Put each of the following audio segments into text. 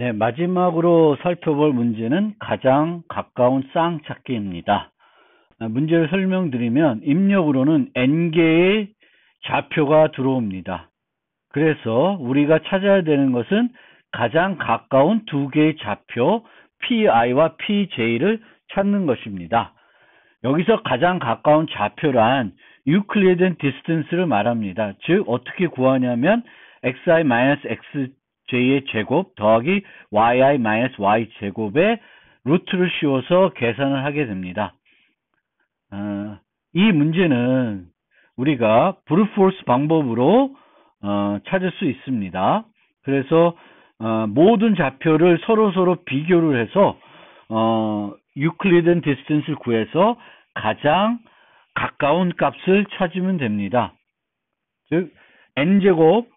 네, 마지막으로 살펴볼 문제는 가장 가까운 쌍 찾기입니다. 문제를 설명드리면 입력으로는 n개의 좌표가 들어옵니다. 그래서 우리가 찾아야 되는 것은 가장 가까운 두 개의 좌표 PI와 PJ를 찾는 것입니다. 여기서 가장 가까운 좌표란 유클리드 디스턴스를 말합니다. 즉 어떻게 구하냐면 xi-xj의 제곱 더하기 yi-y 제곱에 루트를 씌워서 계산을 하게 됩니다. 이 문제는 우리가 브루트포스 방법으로 찾을 수 있습니다. 그래서 모든 좌표를 서로 비교를 해서 유클리드 디스턴스를 구해서 가장 가까운 값을 찾으면 됩니다. 즉 n제곱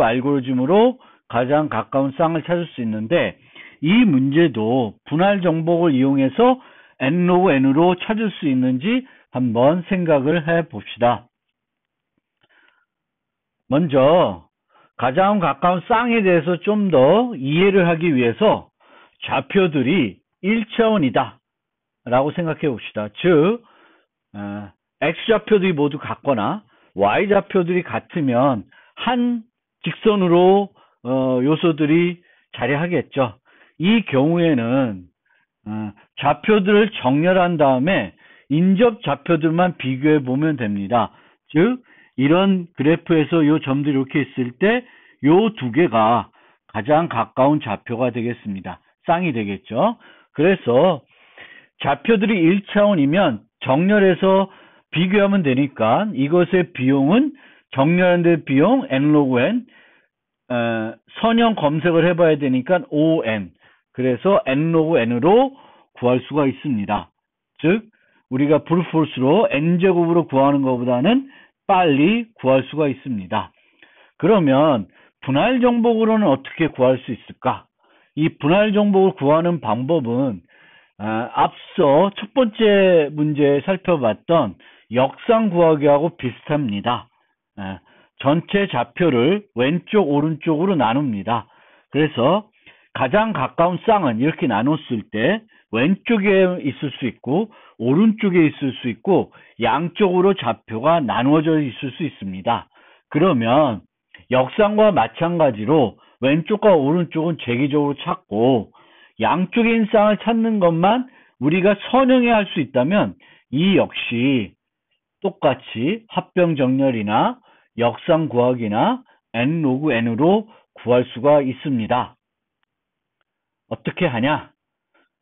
알고리즘으로 가장 가까운 쌍을 찾을 수 있는데, 이 문제도 분할 정복을 이용해서 n 로그 n으로 찾을 수 있는지 한번 생각을 해 봅시다. 먼저 가장 가까운 쌍에 대해서 좀 더 이해를 하기 위해서 좌표들이 1차원이다 라고 생각해 봅시다. 즉 x좌표들이 모두 같거나 y좌표들이 같으면 한 직선으로 요소들이 자리하겠죠. 이 경우에는 좌표들을 정렬한 다음에 인접 좌표들만 비교해 보면 됩니다. 즉 이런 그래프에서 이 점들이 이렇게 있을 때 이 두 개가 가장 가까운 좌표가 되겠습니다. 쌍이 되겠죠. 그래서 좌표들이 1차원이면 정렬해서 비교하면 되니까 이것의 비용은 정렬하는 데 비용 n 로그 n, 선형 검색을 해봐야 되니까 on, 그래서 n 로그 n으로 구할 수가 있습니다. 즉 우리가 브루트포스로 n제곱으로 구하는 것보다는 빨리 구할 수가 있습니다. 그러면 분할 정복으로는 어떻게 구할 수 있을까? 이 분할 정복을 구하는 방법은 앞서 첫 번째 문제에 살펴봤던 역상 구하기하고 비슷합니다. 전체 좌표를 왼쪽 오른쪽으로 나눕니다. 그래서 가장 가까운 쌍은 이렇게 나눴을 때 왼쪽에 있을 수 있고 오른쪽에 있을 수 있고 양쪽으로 좌표가 나누어져 있을 수 있습니다. 그러면 역상과 마찬가지로 왼쪽과 오른쪽은 재기적으로 찾고 양쪽에 있는 쌍을 찾는 것만 우리가 선형해 할 수 있다면 이 역시 똑같이 합병 정렬이나 역상 구하기나 n 로그 n으로 구할 수가 있습니다. 어떻게 하냐?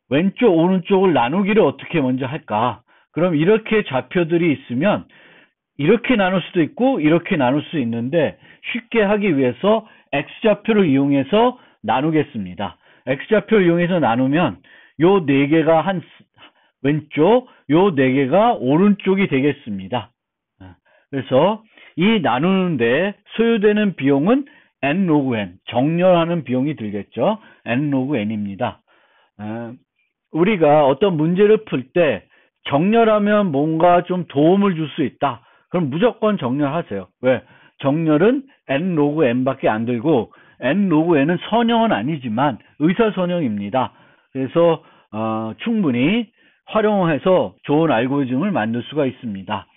왼쪽 오른쪽을 나누기를 어떻게 먼저 할까? 그럼 이렇게 좌표들이 있으면 이렇게 나눌 수도 있고 이렇게 나눌 수 있는데, 쉽게 하기 위해서 x좌표를 이용해서 나누겠습니다. x좌표를 이용해서 나누면 요 네 개가 한 왼쪽, 요 네 개가 오른쪽이 되겠습니다. 그래서 이 나누는데 소요되는 비용은 n 로그 n, 정렬하는 비용이 들겠죠. n 로그 n입니다. 우리가 어떤 문제를 풀 때 정렬하면 뭔가 좀 도움을 줄 수 있다. 그럼 무조건 정렬하세요. 왜? 정렬은 n 로그 n밖에 안 들고 n 로그 n은 선형은 아니지만 의사선형입니다. 그래서 충분히 활용해서 좋은 알고리즘을 만들 수가 있습니다.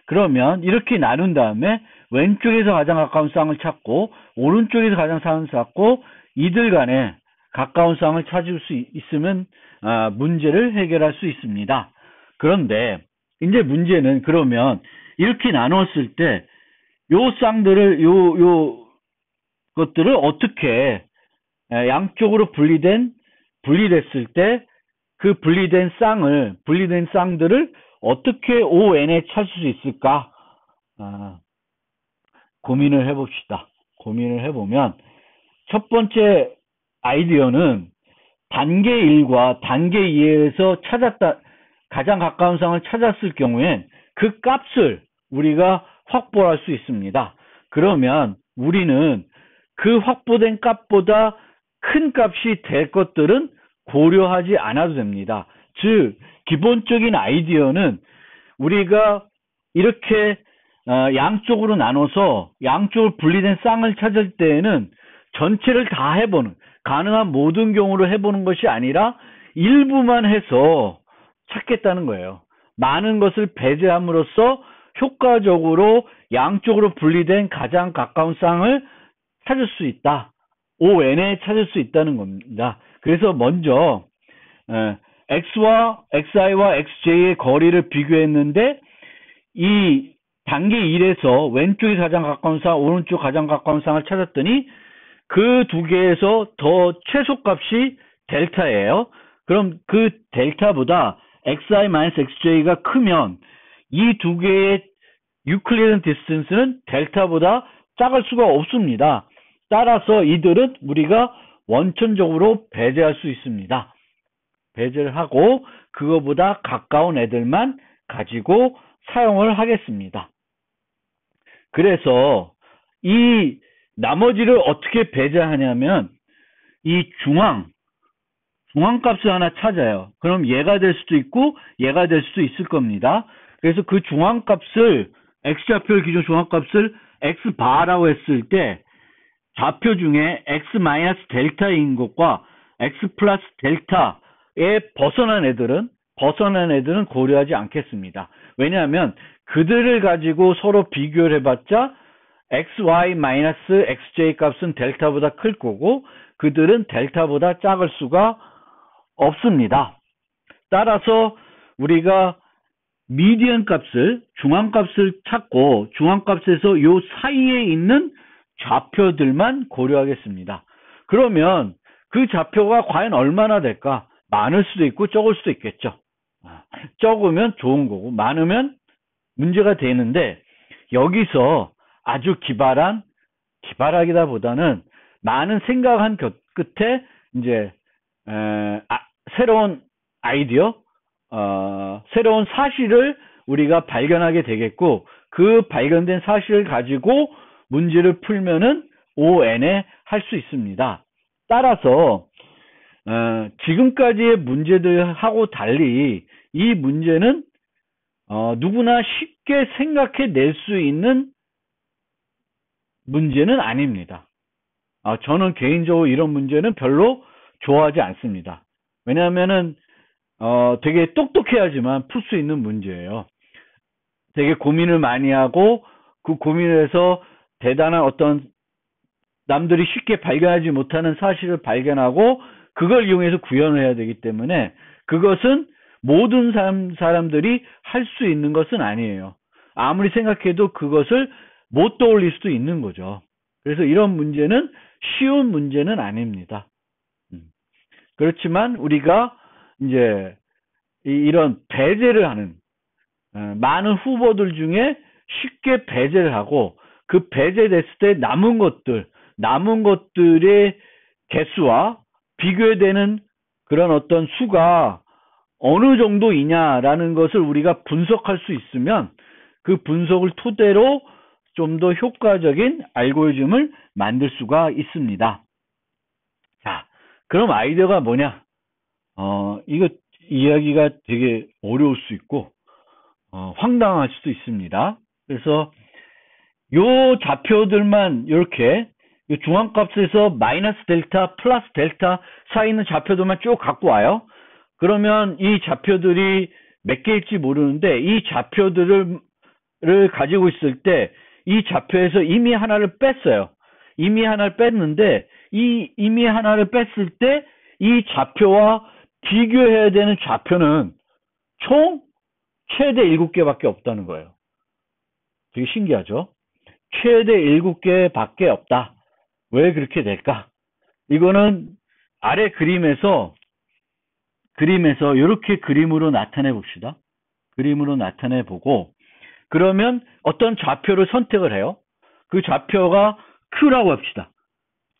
그러면 이렇게 나눈 다음에 왼쪽에서 가장 가까운 쌍을 찾고 오른쪽에서 가장 쌍을 찾고 이들 간에 가까운 쌍을 찾을 수 있으면 문제를 해결할 수 있습니다. 그런데 이제 문제는 그러면 이렇게 나눴을 때 요 쌍들을 요 것들을 어떻게 양쪽으로 분리됐을 때 그 분리된 쌍들을 어떻게 ON에 찾을 수 있을까? 고민을 해봅시다. 고민을 해보면 첫 번째 아이디어는 단계 1과 단계 2에서 가장 가까운 쌍을 찾았을 경우엔 그 값을 우리가 확보할 수 있습니다. 그러면 우리는 그 확보된 값보다 큰 값이 될 것들은 고려하지 않아도 됩니다. 즉 기본적인 아이디어는 우리가 이렇게 양쪽으로 나눠서 양쪽으로 분리된 쌍을 찾을 때에는 전체를 다 해보는, 가능한 모든 경우로 해보는 것이 아니라 일부만 해서 찾겠다는 거예요. 많은 것을 배제함으로써 효과적으로 양쪽으로 분리된 가장 가까운 쌍을 찾을 수 있다. ON에 찾을 수 있다는 겁니다. 그래서 먼저 XI와 XJ의 거리를 비교했는데 이 단계 1에서 왼쪽이 가장 가까운 쌍, 오른쪽 가장 가까운 쌍을 찾았더니 그 두 개에서 더 최소값이 델타예요. 그럼 그 델타보다 XI-XJ가 크면 이 두 개의 유클리드 디스턴스는 델타보다 작을 수가 없습니다. 따라서 이들은 우리가 원천적으로 배제할 수 있습니다. 배제를 하고 그거보다 가까운 애들만 가지고 사용을 하겠습니다. 그래서 이 나머지를 어떻게 배제하냐면 이 중앙값을 하나 찾아요. 그럼 얘가 될 수도 있고 얘가 될 수도 있을 겁니다. 그래서 그 중앙값을 X좌표를 기준 중앙값을 X바라고 했을 때 좌표 중에 X-델타인 것과 X 플러스 델타에 벗어난 애들은 고려하지 않겠습니다. 왜냐하면 그들을 가지고 서로 비교를 해봤자 XY-XJ 값은 델타보다 클 거고 그들은 델타보다 작을 수가 없습니다. 따라서 우리가 미디언 값을, 중앙값을 찾고 중앙값에서 요 사이에 있는 좌표들만 고려하겠습니다. 그러면 그 좌표가 과연 얼마나 될까? 많을 수도 있고 적을 수도 있겠죠. 적으면 좋은 거고 많으면 문제가 되는데 여기서 아주 기발하기보다는 많은 생각한 끝에 이제 새로운 아이디어, 새로운 사실을 우리가 발견하게 되겠고 그 발견된 사실을 가지고 문제를 풀면은 ON에 할 수 있습니다. 따라서 지금까지의 문제들하고 달리 이 문제는 누구나 쉽게 생각해낼 수 있는 문제는 아닙니다. 저는 개인적으로 이런 문제는 별로 좋아하지 않습니다. 왜냐하면은 되게 똑똑해야지만 풀 수 있는 문제예요. 되게 고민을 많이 하고 그 고민을 해서 대단한 어떤 남들이 쉽게 발견하지 못하는 사실을 발견하고 그걸 이용해서 구현을 해야 되기 때문에 그것은 모든 사람들이 할 수 있는 것은 아니에요. 아무리 생각해도 그것을 못 떠올릴 수도 있는 거죠. 그래서 이런 문제는 쉬운 문제는 아닙니다. 그렇지만 우리가 이제 이런 배제를 하는 많은 후보들 중에 쉽게 배제를 하고 그 배제됐을 때 남은 것들의 개수와 비교되는 그런 어떤 수가 어느 정도이냐라는 것을 우리가 분석할 수 있으면 그 분석을 토대로 좀 더 효과적인 알고리즘을 만들 수가 있습니다. 자, 그럼 아이디어가 뭐냐? 이거 이야기가 되게 어려울 수 있고 황당할 수도 있습니다. 그래서 요 좌표들만 이렇게 중앙값에서 마이너스 델타, 플러스 델타 사이 있는 좌표들만 쭉 갖고 와요. 그러면 이 좌표들이 몇 개일지 모르는데 이 좌표들을 가지고 있을 때 이 좌표에서 이미 하나를 뺐어요. 이미 하나를 뺐는데 이 이미 하나를 뺐을 때 이 좌표와 비교해야 되는 좌표는 총 최대 7개밖에 없다는 거예요. 되게 신기하죠? 최대 7개밖에 없다. 왜 그렇게 될까? 이거는 아래 그림에서 이렇게 그림으로 나타내 봅시다. 그림으로 나타내 보고 그러면 어떤 좌표를 선택을 해요. 그 좌표가 Q라고 합시다.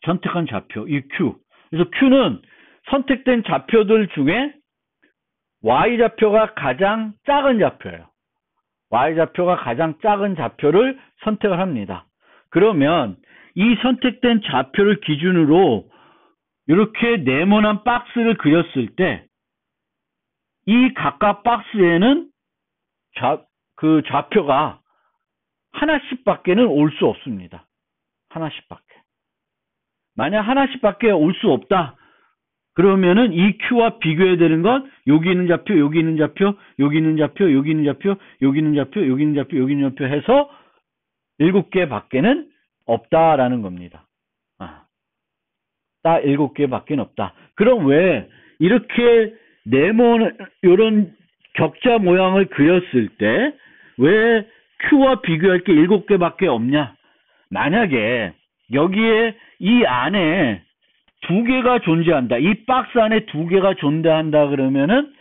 선택한 좌표, 이 Q. 그래서 Q는 선택된 좌표들 중에 Y좌표가 가장 작은 좌표예요. Y좌표가 가장 작은 좌표를 선택을 합니다. 그러면 이 선택된 좌표를 기준으로 이렇게 네모난 박스를 그렸을 때 이 각각 박스에는 그 좌표가 하나씩밖에는 올 수 없습니다. 하나씩밖에. 만약 하나씩밖에 올 수 없다. 그러면은 이 Q와 비교해야 되는 건 여기 있는 좌표, 여기 있는 좌표, 여기 있는 좌표, 여기 있는 좌표, 여기 있는 좌표, 여기 있는 좌표, 여기 있는 좌표 해서 7개 밖에는 없다라는 겁니다. 딱 7개 밖에는 없다. 그럼 왜 이렇게 네모는 이런 격자 모양을 그렸을 때 왜 Q와 비교할 게 7개 밖에 없냐? 만약에 여기에 이 안에 2개가 존재한다. 이 박스 안에 2개가 존재한다 그러면은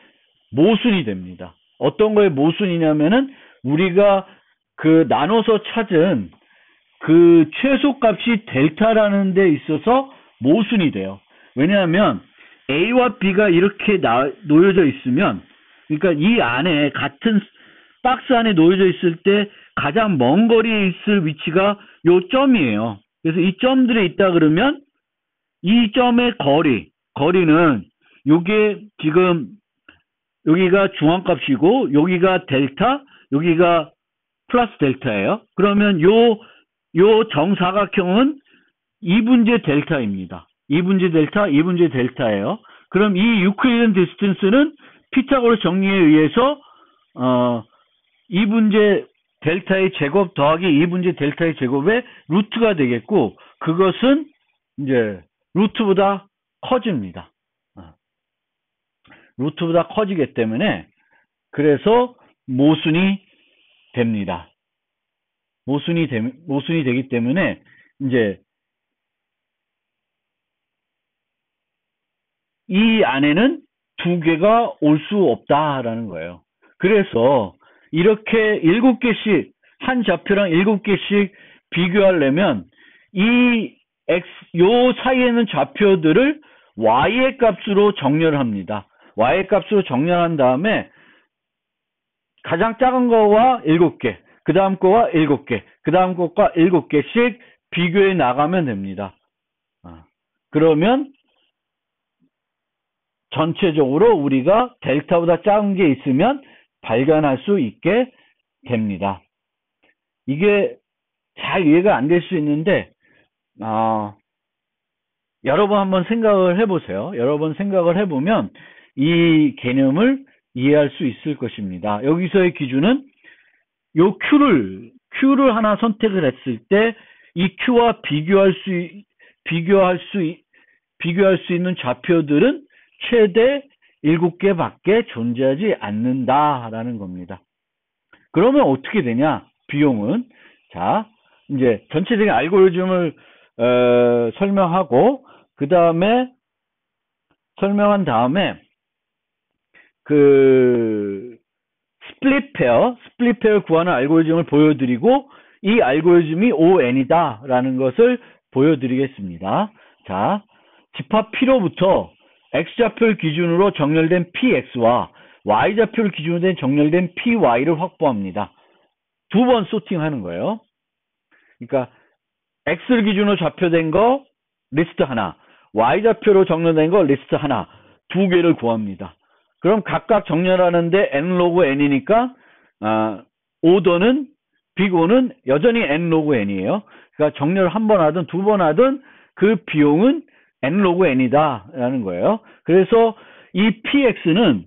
모순이 됩니다. 어떤 거에 모순이냐면은 우리가 그 나눠서 찾은 그 최소값이 델타라는 데 있어서 모순이 돼요. 왜냐하면 A와 B가 이렇게 놓여져 있으면, 그러니까 이 안에 같은 박스 안에 놓여져 있을 때 가장 먼 거리에 있을 위치가 요 점이에요. 그래서 이 점들에 있다 그러면 이 점의 거리는 요게 지금 여기가 중앙값이고 여기가 델타, 여기가 플러스 델타예요. 그러면 요 정사각형은 2분제 델타입니다. 2분제 델타, 2분제 델타예요. 그럼 이 유클리든 디스턴스는 피타고라스 정리에 의해서 2분제 델타의 제곱 더하기 2분제 델타의 제곱의 루트가 되겠고, 그것은 이제 루트보다 커집니다. 루트보다 커지기 때문에 그래서 모순이 됩니다. 모순이 되기 때문에 이제 이 안에는 2개가 올 수 없다라는 거예요. 그래서 이렇게 7개씩 한 좌표랑 7개씩 비교하려면 요 사이에 있는 좌표들을 y의 값으로 정렬합니다. y의 값으로 정렬한 다음에 가장 작은 거와 7개, 그 다음 거와 7개, 그 다음 것과 7개씩 비교해 나가면 됩니다. 그러면 전체적으로 우리가 델타보다 작은 게 있으면 발견할 수 있게 됩니다. 이게 잘 이해가 안 될 수 있는데 여러 번 한번 생각을 해보세요. 여러 번 생각을 해보면 이 개념을 이해할 수 있을 것입니다. 여기서의 기준은 요 Q를 하나 선택을 했을 때 이 Q와 비교할 수 있는 좌표들은 최대 7개밖에 존재하지 않는다라는 겁니다. 그러면 어떻게 되냐? 비용은 자, 이제 전체적인 알고리즘을 설명한 다음에 그 스플릿 페어 구하는 알고리즘을 보여드리고 이 알고리즘이 ON이다라는 것을 보여드리겠습니다. 자, 집합 P로부터 X좌표를 기준으로 정렬된 PX와 Y좌표를 기준으로 정렬된 PY를 확보합니다. 2번 소팅하는 거예요. 그러니까 X를 기준으로 좌표된 거 리스트 하나, Y좌표로 정렬된 거 리스트 하나, 2개를 구합니다. 그럼 각각 정렬하는데 n 로그 n이니까 오더는 빅O는 여전히 n 로그 n이에요. 그러니까 정렬을 한 번 하든 2번 하든 그 비용은 n 로그 n이다 라는 거예요. 그래서 이 PX는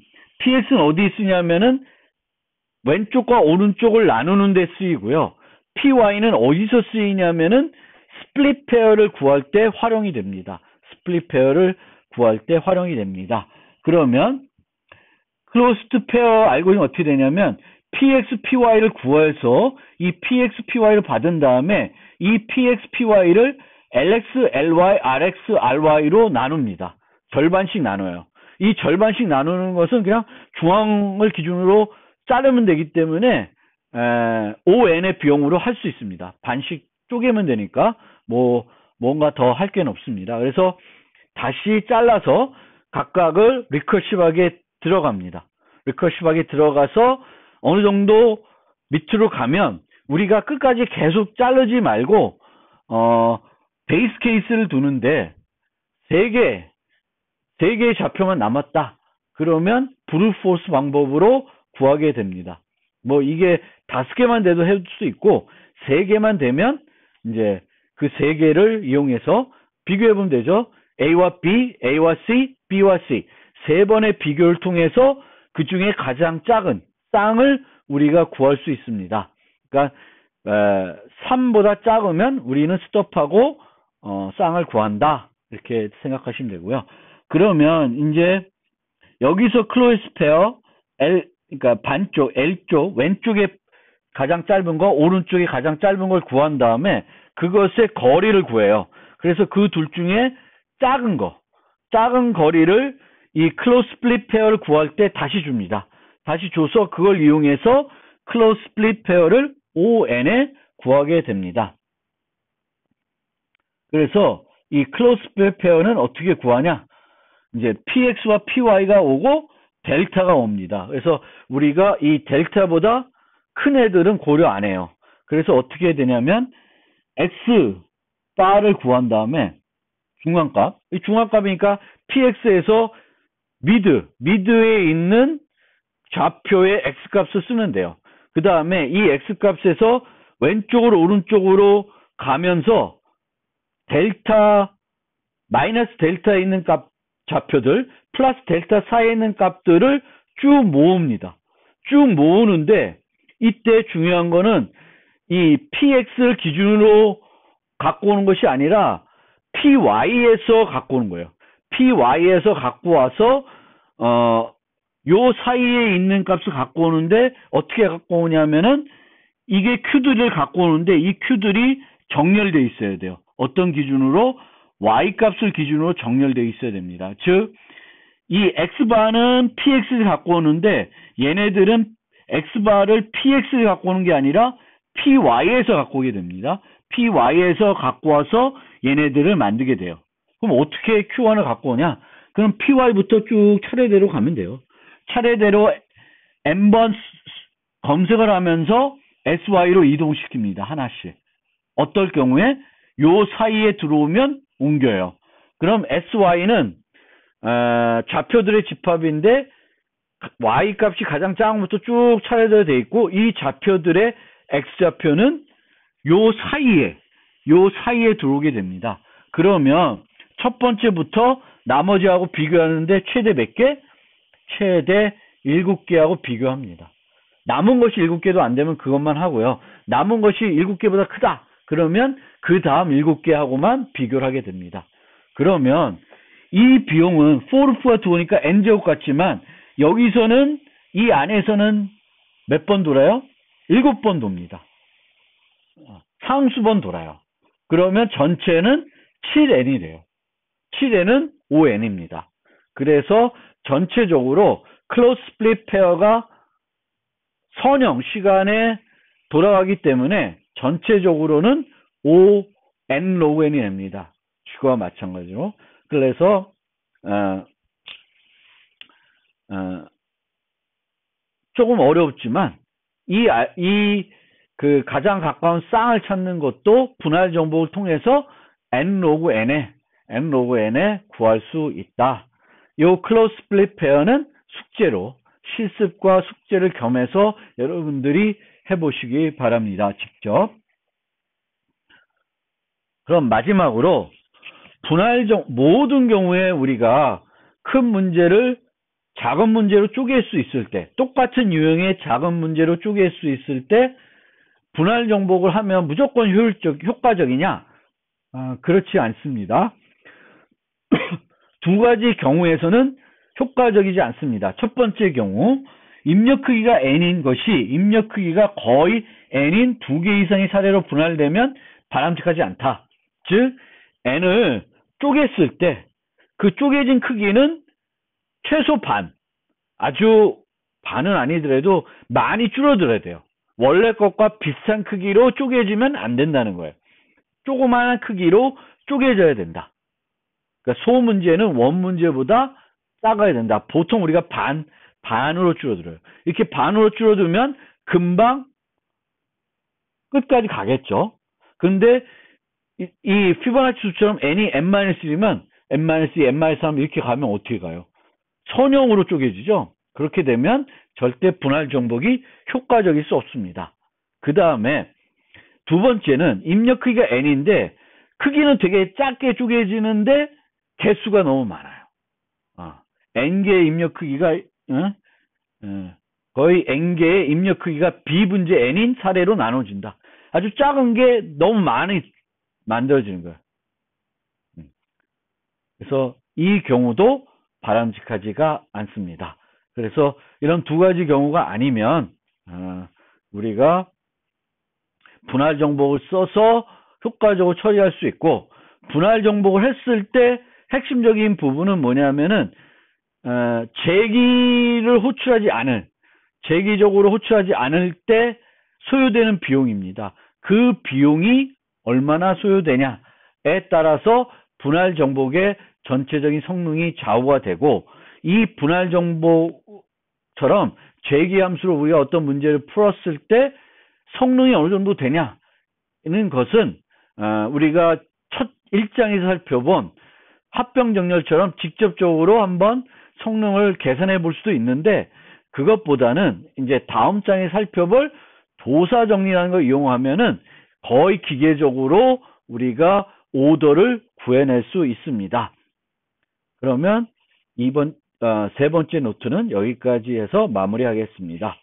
어디 쓰냐면은 왼쪽과 오른쪽을 나누는 데 쓰이고요. PY는 어디서 쓰이냐면은 스플릿 페어를 구할 때 활용이 됩니다. 그러면 클로스드 페어 알고리즘 어떻게 되냐면 PX, PY를 구해서 이 PX, PY를 받은 다음에 이 PX, PY를 LX, LY, RX, RY로 나눕니다. 절반씩 나눠요. 이 절반씩 나누는 것은 그냥 중앙을 기준으로 자르면 되기 때문에 ON의 비용으로 할 수 있습니다. 반씩 쪼개면 되니까 뭔가 더 할 게 없습니다. 그래서 다시 잘라서 각각을 리커시브하게 들어갑니다. 리커시브하게 들어가서 어느 정도 밑으로 가면 우리가 끝까지 계속 자르지 말고 베이스 케이스를 두는데 3개의 좌표만 남았다. 그러면 브루트 포스 방법으로 구하게 됩니다. 이게 5개만 돼도 해줄 수 있고 3개만 되면 이제 그 3개를 이용해서 비교해 보면 되죠. A와 B, A와 C, B와 C 3번의 비교를 통해서 그 중에 가장 작은 쌍을 우리가 구할 수 있습니다. 그러니까 3보다 작으면 우리는 스톱하고 쌍을 구한다. 이렇게 생각하시면 되고요. 그러면 이제 여기서 클로이스 페어 그러니까 반쪽 L쪽 왼쪽에 가장 짧은 거 오른쪽에 가장 짧은 걸 구한 다음에 그것의 거리를 구해요. 그래서 그 둘 중에 작은 거리를 이 클로즈 스플릿 페어를 구할 때 다시 줍니다. 다시 줘서 그걸 이용해서 클로즈 스플릿 페어를 ON에 구하게 됩니다. 그래서 이 클로즈 스플릿 페어는 어떻게 구하냐? 이제 PX와 PY가 오고 델타가 옵니다. 그래서 우리가 이 델타보다 큰 애들은 고려 안 해요. 그래서 어떻게 해야 되냐면 X 바를 구한 다음에 중간값, 이 중간값이니까 PX에서 미드에 있는 좌표의 X값을 쓰면 돼요. 그 다음에 이 X값에서 왼쪽으로 오른쪽으로 가면서 마이너스 델타에 있는 값 좌표들 플러스 델타 사이에 있는 값들을 쭉 모읍니다. 쭉 모으는데 이때 중요한 거는 이 PX를 기준으로 갖고 오는 것이 아니라 PY에서 갖고 오는 거예요. PY에서 갖고 와서 요 사이에 있는 값을 갖고 오는데 어떻게 갖고 오냐면은 이게 Q들을 갖고 오는데 이 Q들이 정렬되어 있어야 돼요. 어떤 기준으로? Y 값을 기준으로 정렬되어 있어야 됩니다. 즉, 이 X바는 PX를 갖고 오는데 얘네들은 X바를 PX를 갖고 오는 게 아니라 PY에서 갖고 오게 됩니다. PY에서 갖고 와서 얘네들을 만들게 돼요. 그럼 어떻게 Q1을 갖고 오냐? 그럼 PY부터 쭉 차례대로 가면 돼요. 차례대로 N번 검색을 하면서 SY로 이동시킵니다. 하나씩. 어떨 경우에 요 사이에 들어오면 옮겨요. 그럼 SY는 좌표들의 집합인데 Y 값이 가장 작은 것부터 쭉 차례대로 돼 있고 이 좌표들의 X좌표는 요 사이에 들어오게 됩니다. 그러면 첫 번째부터 나머지하고 비교하는데 최대 몇 개? 최대 7개하고 비교합니다. 남은 것이 7개도 안 되면 그것만 하고요. 남은 것이 7개보다 크다. 그러면 그 다음 7개하고만 비교를 하게 됩니다. 그러면 이 비용은 포르프가 들어오니까 N제곱 같지만 여기서는 이 안에서는 몇 번 돌아요? 7번 돕니다. 상수번 돌아요. 그러면 전체는 7N이 돼요. 7N은 5N입니다. 그래서 전체적으로 클로즈 스플릿 페어가 선형 시간에 돌아가기 때문에 전체적으로는 5N log N이 됩니다. 주가와 마찬가지로. 그래서 조금 어렵지만 그 가장 가까운 쌍을 찾는 것도 분할 정보를 통해서 N log N에 구할 수 있다. 요 클로즈 스플릿 페어는 숙제로 실습과 숙제를 겸해서 여러분들이 해보시기 바랍니다. 직접. 그럼 마지막으로 모든 경우에 우리가 큰 문제를 작은 문제로 쪼갤 수 있을 때, 똑같은 유형의 작은 문제로 쪼갤 수 있을 때 분할 정복을 하면 무조건 효과적이냐? 그렇지 않습니다. 두 가지 경우에서는 효과적이지 않습니다. 첫 번째 경우, 입력 크기가 n인 것이 입력 크기가 거의 n인 2개 이상의 사례로 분할되면 바람직하지 않다. 즉, n을 쪼갰을 때 그 쪼개진 크기는 최소 반, 아주 반은 아니더라도 많이 줄어들어야 돼요. 원래 것과 비슷한 크기로 쪼개지면 안 된다는 거예요. 조그마한 크기로 쪼개져야 된다. 그러니까 소 문제는 원 문제보다 작아야 된다. 보통 우리가 반으로 줄어들어요. 이렇게 반으로 줄어들면 금방 끝까지 가겠죠. 근데 이 피보나치 수처럼 n이 n-1이면 n-2, n-3 이렇게 가면 어떻게 가요? 선형으로 쪼개지죠. 그렇게 되면 절대 분할 정복이 효과적일 수 없습니다. 그 다음에 두 번째는 입력 크기가 n인데 크기는 되게 작게 쪼개지는데 개수가 너무 많아요. n개의 입력 크기가 거의 n개의 입력 크기가 b분지 n인 사례로 나눠진다. 아주 작은 게 너무 많이 만들어지는 거예요. 그래서 이 경우도 바람직하지가 않습니다. 그래서 이런 두 가지 경우가 아니면 우리가 분할 정복을 써서 효과적으로 처리할 수 있고, 분할 정복을 했을 때 핵심적인 부분은 뭐냐면은 재기적으로 호출하지 않을 때 소요되는 비용입니다. 그 비용이 얼마나 소요되냐에 따라서 분할 정복의 전체적인 성능이 좌우가 되고, 이 분할 정복처럼 재기 함수로 우리가 어떤 문제를 풀었을 때 성능이 어느 정도 되냐는 것은 우리가 첫 1장에서 살펴본 합병정렬처럼 직접적으로 한번 성능을 계산해 볼 수도 있는데, 그것보다는 이제 다음 장에 살펴볼 도사정리라는 걸 이용하면은 거의 기계적으로 우리가 오더를 구해낼 수 있습니다. 그러면 세 번째 노트는 여기까지 해서 마무리하겠습니다.